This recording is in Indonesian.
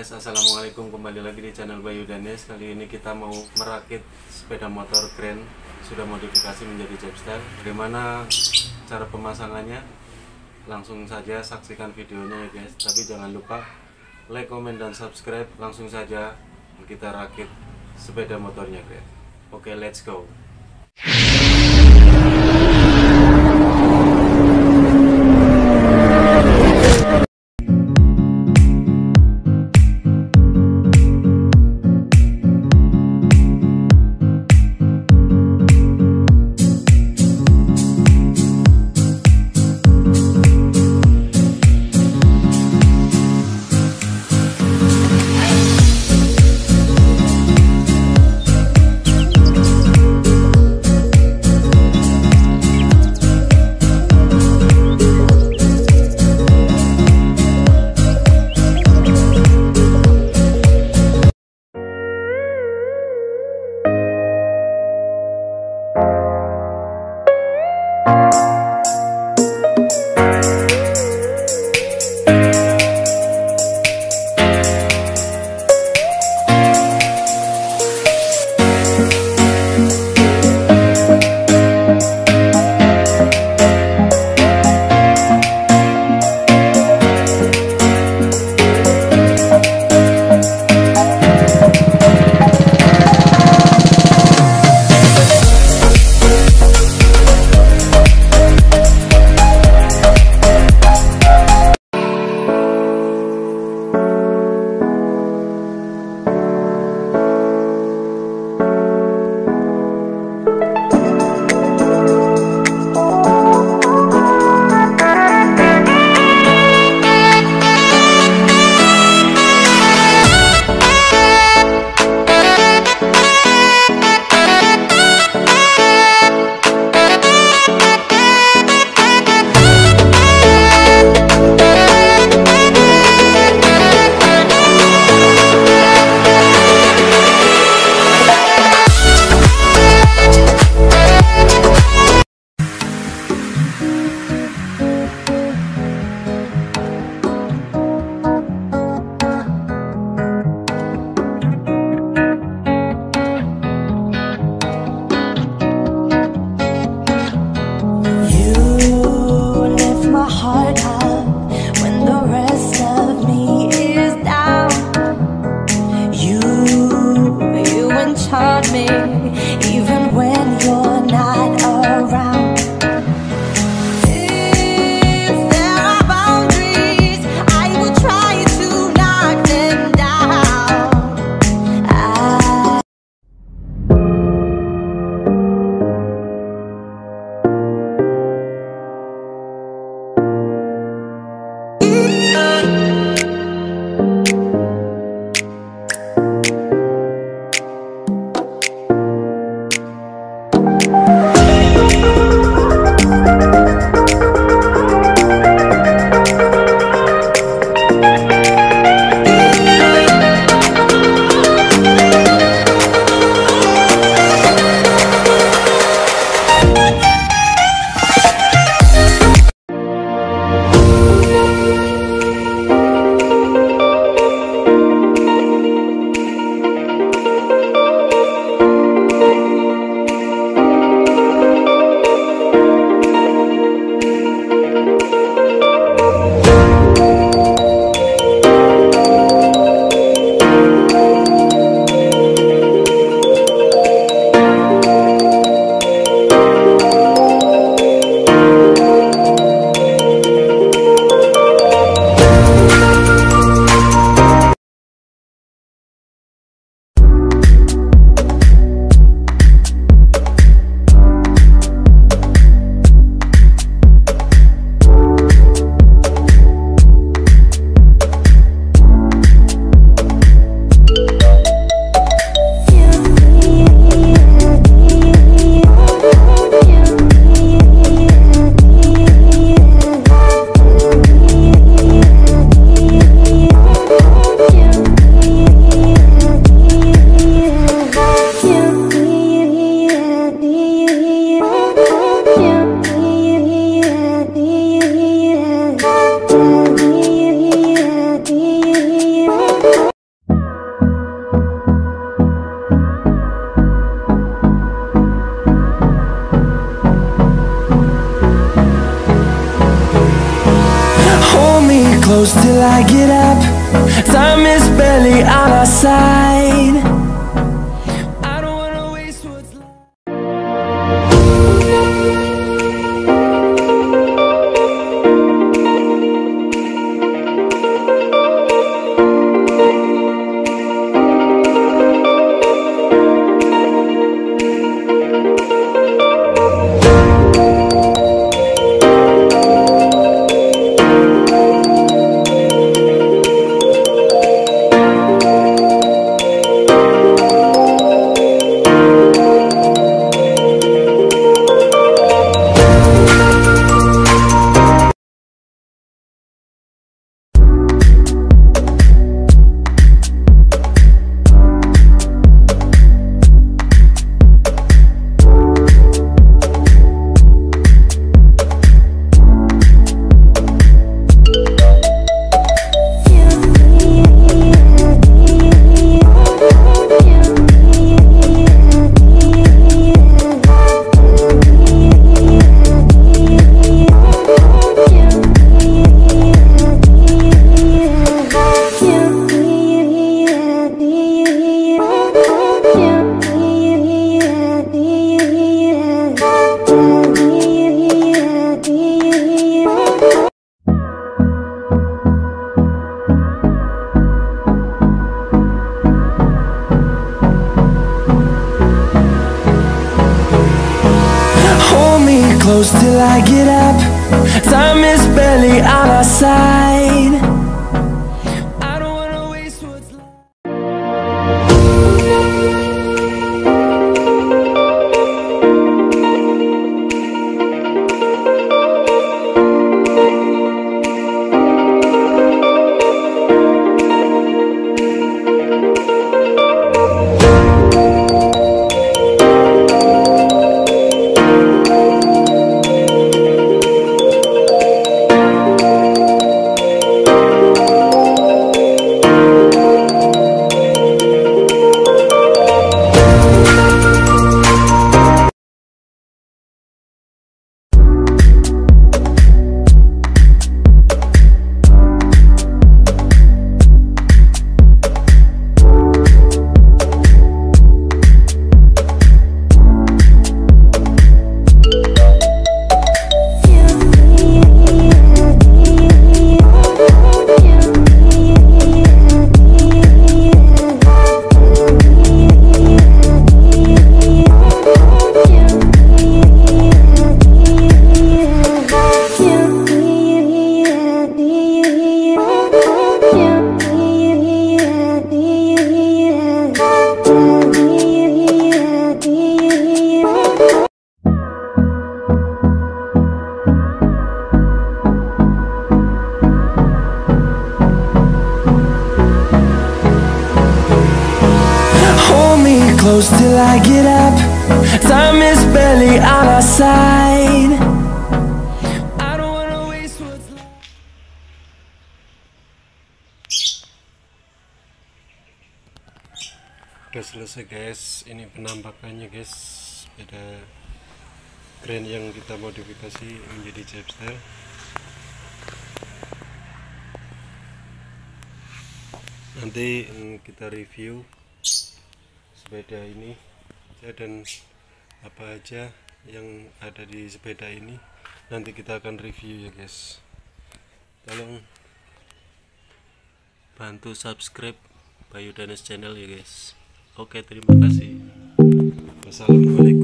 guys, assalamualaikum, kembali lagi di channel BAYU DANESH. Kali ini kita mau merakit sepeda motor keren sudah modifikasi menjadi Jepstyle. Bagaimana cara pemasangannya? Langsung saja saksikan videonya ya guys. Tapi jangan lupa like, comment, dan subscribe. Langsung saja kita rakit sepeda motornya guys. Oke, let's go. get up. Time is barely on our side. I don't wanna waste what's left. Close till I get up. Time is barely on our side. I don't wanna waste what's left. Close till I get up. Time is barely on our side. I don't wanna waste what's left. Udah selesai guys, ini penampakannya guys, sepeda keren yang kita modifikasi menjadi Jepstyle. Nanti kita review sepeda ini dan apa aja yang ada di sepeda ini, nanti kita akan review ya guys. Tolong bantu subscribe BAYU DANESH channel ya guys. Oke, terima kasih. Wassalamualaikum.